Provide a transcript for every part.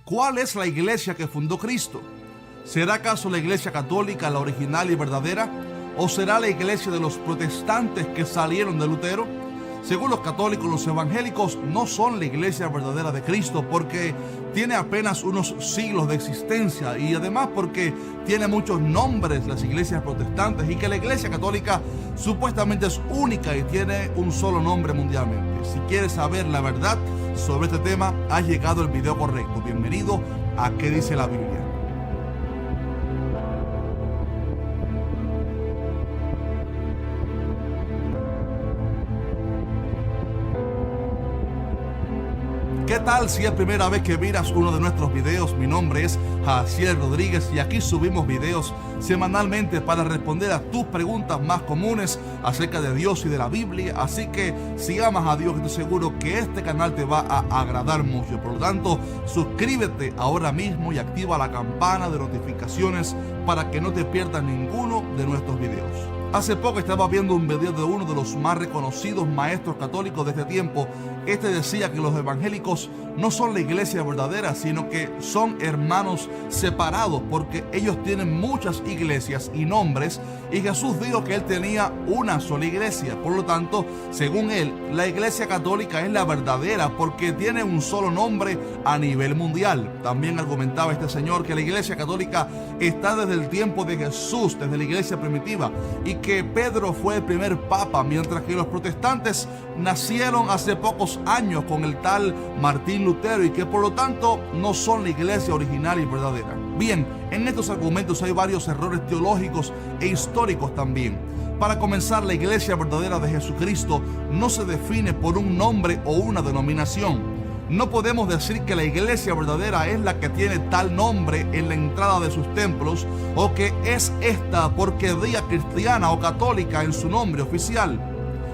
¿Cuál es la iglesia que fundó Cristo? ¿Será acaso la iglesia católica la original y verdadera? ¿O será la iglesia de los protestantes que salieron de Lutero? Según los católicos, los evangélicos no son la iglesia verdadera de Cristo porque tiene apenas unos siglos de existencia y además porque tiene muchos nombres las iglesias protestantes y que la iglesia católica supuestamente es única y tiene un solo nombre mundialmente. Si quieres saber la verdad sobre este tema, has llegado al video correcto. Bienvenido a ¿Qué dice la Biblia? ¿Qué tal si es primera vez que miras uno de nuestros videos? Mi nombre es Jaciel Rodríguez y aquí subimos videos semanalmente para responder a tus preguntas más comunes acerca de Dios y de la Biblia. Así que si amas a Dios, estoy seguro que este canal te va a agradar mucho. Por lo tanto, suscríbete ahora mismo y activa la campana de notificaciones para que no te pierdas ninguno de nuestros videos. Hace poco estaba viendo un video de uno de los más reconocidos maestros católicos de este tiempo. Este decía que los evangélicos no son la iglesia verdadera, sino que son hermanos separados porque ellos tienen muchas iglesias y nombres, y Jesús dijo que él tenía una sola iglesia. Por lo tanto, según él, la iglesia católica es la verdadera porque tiene un solo nombre a nivel mundial. También argumentaba este señor que la iglesia católica está desde el tiempo de Jesús, desde la iglesia primitiva, y que Pedro fue el primer papa, mientras que los protestantes nacieron hace pocos años con el tal Martín Lutero y que por lo tanto no son la iglesia original y verdadera. Bien, en estos argumentos hay varios errores teológicos e históricos también. Para comenzar, la iglesia verdadera de Jesucristo no se define por un nombre o una denominación. No podemos decir que la iglesia verdadera es la que tiene tal nombre en la entrada de sus templos o que es esta porque diga cristiana o católica en su nombre oficial.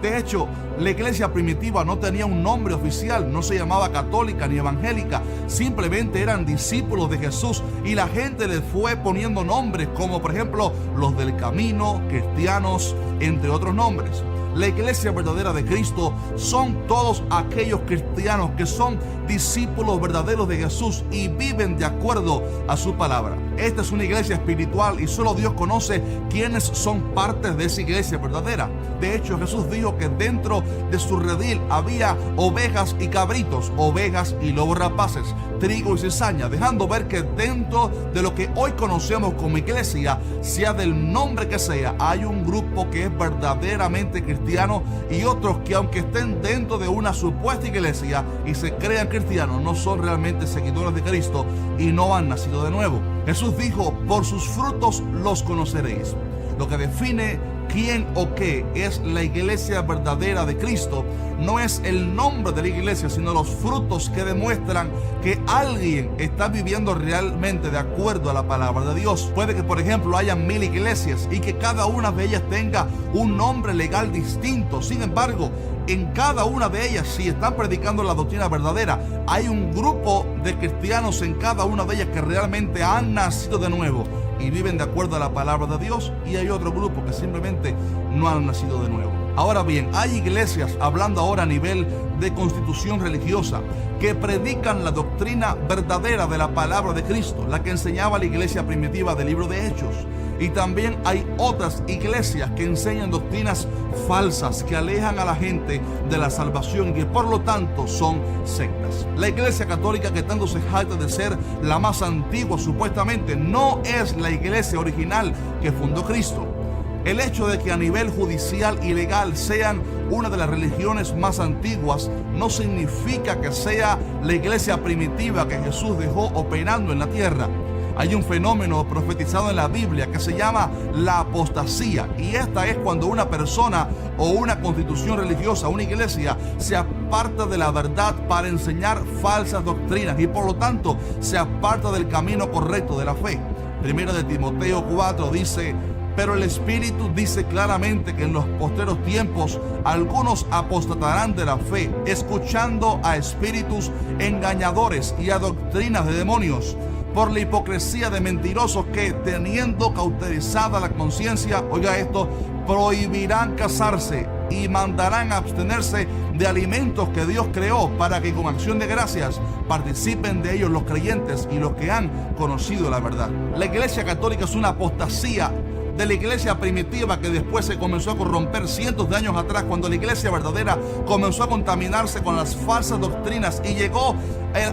De hecho, la iglesia primitiva no tenía un nombre oficial, no se llamaba católica ni evangélica, simplemente eran discípulos de Jesús y la gente les fue poniendo nombres como por ejemplo los del camino, cristianos, entre otros nombres. La iglesia verdadera de Cristo son todos aquellos cristianos que son discípulos verdaderos de Jesús y viven de acuerdo a su palabra. Esta es una iglesia espiritual y solo Dios conoce quiénes son partes de esa iglesia verdadera. De hecho, Jesús dijo que dentro de su redil había ovejas y cabritos, ovejas y lobos rapaces, trigo y cizaña, dejando ver que dentro de lo que hoy conocemos como iglesia, sea del nombre que sea, hay un grupo que es verdaderamente cristiano y otros que aunque estén dentro de una supuesta iglesia y se crean cristianos, no son realmente seguidores de Cristo y no han nacido de nuevo. Jesús dijo, por sus frutos los conoceréis. Lo que define quién o qué es la iglesia verdadera de Cristo no es el nombre de la iglesia, sino los frutos que demuestran que alguien está viviendo realmente de acuerdo a la palabra de Dios. Puede que, por ejemplo, haya 1000 iglesias y que cada una de ellas tenga un nombre legal distinto. Sin embargo, en cada una de ellas, si están predicando la doctrina verdadera, hay un grupo de cristianos en cada una de ellas que realmente han nacido de nuevo y viven de acuerdo a la palabra de Dios, y hay otro grupo que simplemente no han nacido de nuevo. Ahora bien, hay iglesias, hablando ahora a nivel de constitución religiosa, que predican la doctrina verdadera de la palabra de Cristo, la que enseñaba la iglesia primitiva del libro de Hechos. Y también hay otras iglesias que enseñan doctrinas falsas que alejan a la gente de la salvación y que por lo tanto son sectas. La iglesia católica, que tanto se jacta de ser la más antigua supuestamente, no es la iglesia original que fundó Cristo. El hecho de que a nivel judicial y legal sean una de las religiones más antiguas no significa que sea la iglesia primitiva que Jesús dejó operando en la tierra. Hay un fenómeno profetizado en la Biblia que se llama la apostasía, y esta es cuando una persona o una constitución religiosa, una iglesia, se aparta de la verdad para enseñar falsas doctrinas y por lo tanto se aparta del camino correcto de la fe. Primero de Timoteo 4 dice: pero el Espíritu dice claramente que en los postreros tiempos algunos apostatarán de la fe, escuchando a espíritus engañadores y a doctrinas de demonios, por la hipocresía de mentirosos que, teniendo cauterizada la conciencia, oiga esto, prohibirán casarse y mandarán abstenerse de alimentos que Dios creó para que con acción de gracias participen de ellos los creyentes y los que han conocido la verdad. La Iglesia Católica es una apostasía de la iglesia primitiva que después se comenzó a corromper cientos de años atrás, cuando la iglesia verdadera comenzó a contaminarse con las falsas doctrinas y llegó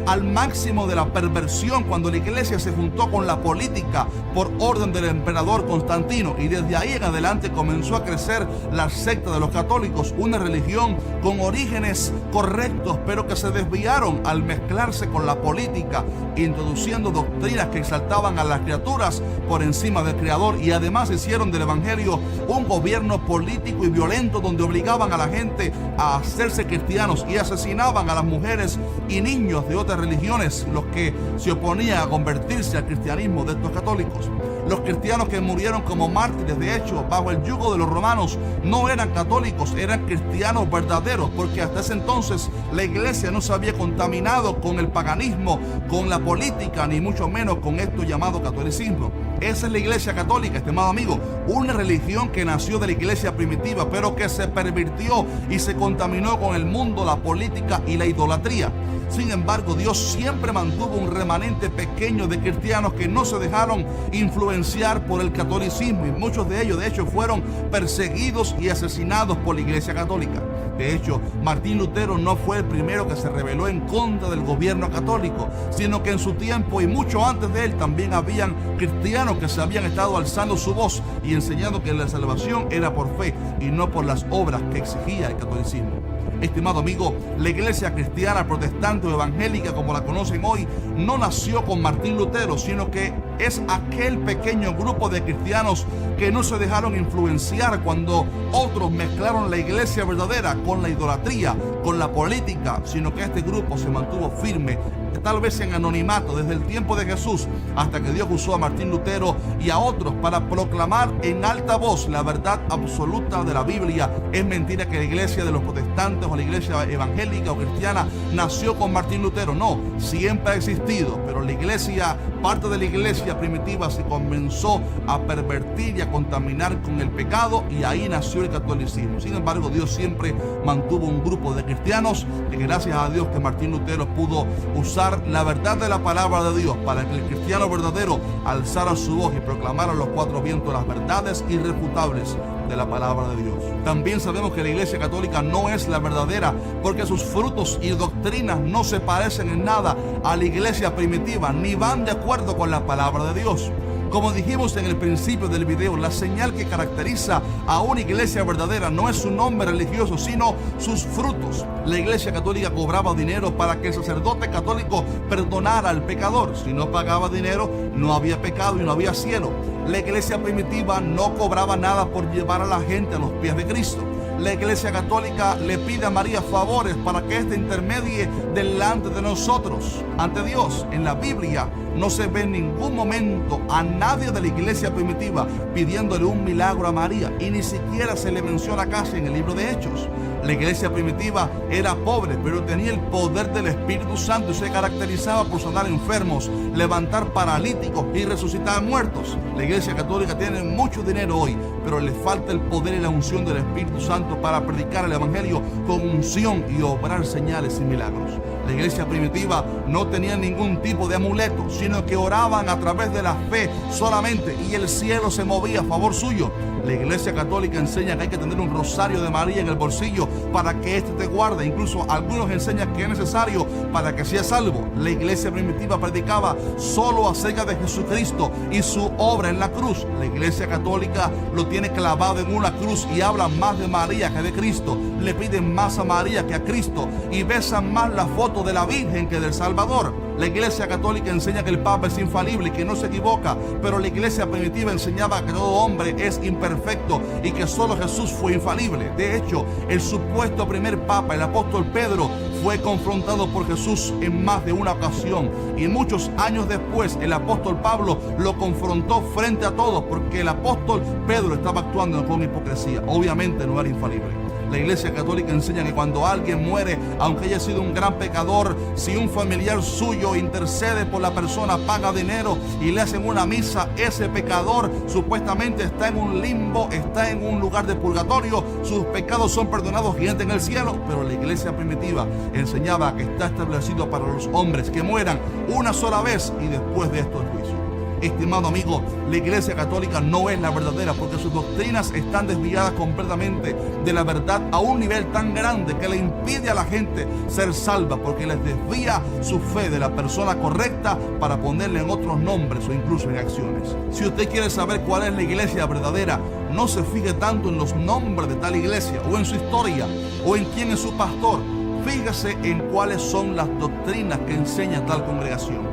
al máximo de la perversión cuando la iglesia se juntó con la política por orden del emperador Constantino, y desde ahí en adelante comenzó a crecer la secta de los católicos, una religión con orígenes correctos pero que se desviaron al mezclarse con la política, introduciendo doctrinas que exaltaban a las criaturas por encima del Creador, y además hicieron del evangelio un gobierno político y violento donde obligaban a la gente a hacerse cristianos y asesinaban a las mujeres y niños de otras religiones, los que se oponían a convertirse al cristianismo de estos católicos. Los cristianos que murieron como mártires, de hecho, bajo el yugo de los romanos, no eran católicos, eran cristianos verdaderos, porque hasta ese entonces la iglesia no se había contaminado con el paganismo, con la política, ni mucho menos con esto llamado catolicismo. Esa es la iglesia católica, estimado amigo, una religión que nació de la iglesia primitiva, pero que se pervirtió y se contaminó con el mundo, la política y la idolatría. Sin embargo, Dios siempre mantuvo un remanente pequeño de cristianos que no se dejaron influenciar por el catolicismo, y muchos de ellos, de hecho, fueron perseguidos y asesinados por la Iglesia Católica. De hecho, Martín Lutero no fue el primero que se rebeló en contra del gobierno católico, sino que en su tiempo y mucho antes de él también habían cristianos que se habían estado alzando su voz y enseñando que la salvación era por fe y no por las obras que exigía el catolicismo. Estimado amigo, la iglesia cristiana, protestante o evangélica como la conocen hoy, no nació con Martín Lutero, sino que es aquel pequeño grupo de cristianos que no se dejaron influenciar cuando otros mezclaron la iglesia verdadera con la idolatría, con la política, sino que este grupo se mantuvo firme, tal vez en anonimato, desde el tiempo de Jesús hasta que Dios usó a Martín Lutero y a otros para proclamar en alta voz la verdad absoluta de la Biblia. Es mentira que la iglesia de los protestantes o la iglesia evangélica o cristiana nació con Martín Lutero. No, siempre ha existido, pero la iglesia, parte de la iglesia primitiva, se comenzó a pervertir y a contaminar con el pecado, y ahí nació el catolicismo. Sin embargo, Dios siempre mantuvo un grupo de cristianos que, gracias a Dios, que Martín Lutero pudo usar la verdad de la palabra de Dios para que el cristiano verdadero alzara su voz y proclamara a los cuatro vientos las verdades irrefutables de la palabra de Dios. También sabemos que la iglesia católica no es la verdadera porque sus frutos y doctrinas no se parecen en nada a la iglesia primitiva, ni van de acuerdo con la palabra de Dios. Como dijimos en el principio del video, la señal que caracteriza a una iglesia verdadera no es su nombre religioso, sino sus frutos. La iglesia católica cobraba dinero para que el sacerdote católico perdonara al pecador. Si no pagaba dinero, no había pecado y no había cielo. La iglesia primitiva no cobraba nada por llevar a la gente a los pies de Cristo. La iglesia católica le pide a María favores para que éste intermedie delante de nosotros ante Dios. En la Biblia no se ve en ningún momento a nadie de la iglesia primitiva pidiéndole un milagro a María, y ni siquiera se le menciona casi en el libro de Hechos. La iglesia primitiva era pobre, pero tenía el poder del Espíritu Santo y se caracterizaba por sanar enfermos, levantar paralíticos y resucitar muertos. La iglesia católica tiene mucho dinero hoy, pero le falta el poder y la unción del Espíritu Santo para predicar el evangelio con unción y obrar señales y milagros. La iglesia primitiva no tenía ningún tipo de amuleto, sino que oraban a través de la fe solamente, y el cielo se movía a favor suyo. La iglesia católica enseña que hay que tener un rosario de María en el bolsillo para que éste te guarde. Incluso algunos enseñan que es necesario para que seas salvo. La iglesia primitiva predicaba solo acerca de Jesucristo y su obra en la cruz. La iglesia católica lo tiene clavado en una cruz y habla más de María que de Cristo. Le piden más a María que a Cristo y besan más la foto de la Virgen que del Salvador. La iglesia católica enseña que el Papa es infalible y que no se equivoca, pero la iglesia primitiva enseñaba que todo hombre es imperfecto y que solo Jesús fue infalible. De hecho, el supuesto primer Papa, el apóstol Pedro, fue confrontado por Jesús en más de una ocasión, y muchos años después el apóstol Pablo lo confrontó frente a todos porque el apóstol Pedro estaba actuando con hipocresía. Obviamente no era infalible. La Iglesia Católica enseña que cuando alguien muere, aunque haya sido un gran pecador, si un familiar suyo intercede por la persona, paga dinero y le hacen una misa, ese pecador supuestamente está en un limbo, está en un lugar de purgatorio, sus pecados son perdonados y entra en el cielo. Pero la Iglesia primitiva enseñaba que está establecido para los hombres que mueran una sola vez y después de esto el juicio. Estimado amigo, la Iglesia Católica no es la verdadera porque sus doctrinas están desviadas completamente de la verdad a un nivel tan grande que le impide a la gente ser salva, porque les desvía su fe de la persona correcta para ponerle en otros nombres o incluso en acciones. Si usted quiere saber cuál es la iglesia verdadera, no se fije tanto en los nombres de tal iglesia o en su historia o en quién es su pastor. Fíjese en cuáles son las doctrinas que enseña tal congregación.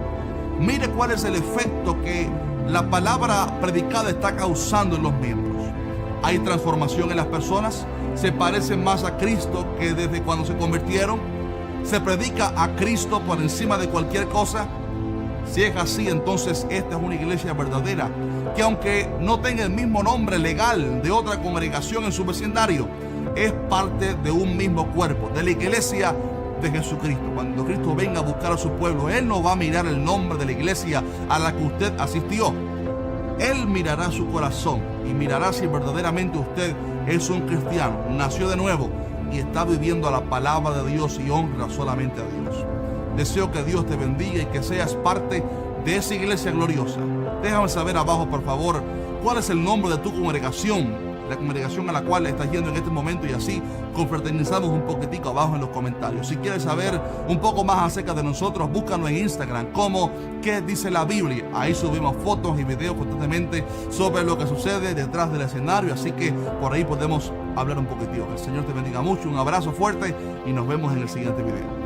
Mire cuál es el efecto que la palabra predicada está causando en los miembros. ¿Hay transformación en las personas? ¿Se parecen más a Cristo que desde cuando se convirtieron? ¿Se predica a Cristo por encima de cualquier cosa? Si es así, entonces esta es una iglesia verdadera, que aunque no tenga el mismo nombre legal de otra congregación en su vecindario, es parte de un mismo cuerpo, de la iglesia de Jesucristo. Cuando Cristo venga a buscar a su pueblo, Él no va a mirar el nombre de la iglesia a la que usted asistió. Él mirará su corazón y mirará si verdaderamente usted es un cristiano, nació de nuevo y está viviendo la palabra de Dios y honra solamente a Dios. Deseo que Dios te bendiga y que seas parte de esa iglesia gloriosa. Déjame saber abajo, por favor, cuál es el nombre de tu congregación, la congregación a la cual estás yendo en este momento, y así confraternizamos un poquitico abajo en los comentarios. Si quieres saber un poco más acerca de nosotros, búscanos en Instagram como ¿Qué dice la Biblia? Ahí subimos fotos y videos constantemente sobre lo que sucede detrás del escenario, así que por ahí podemos hablar un poquitito. El Señor te bendiga mucho, un abrazo fuerte y nos vemos en el siguiente video.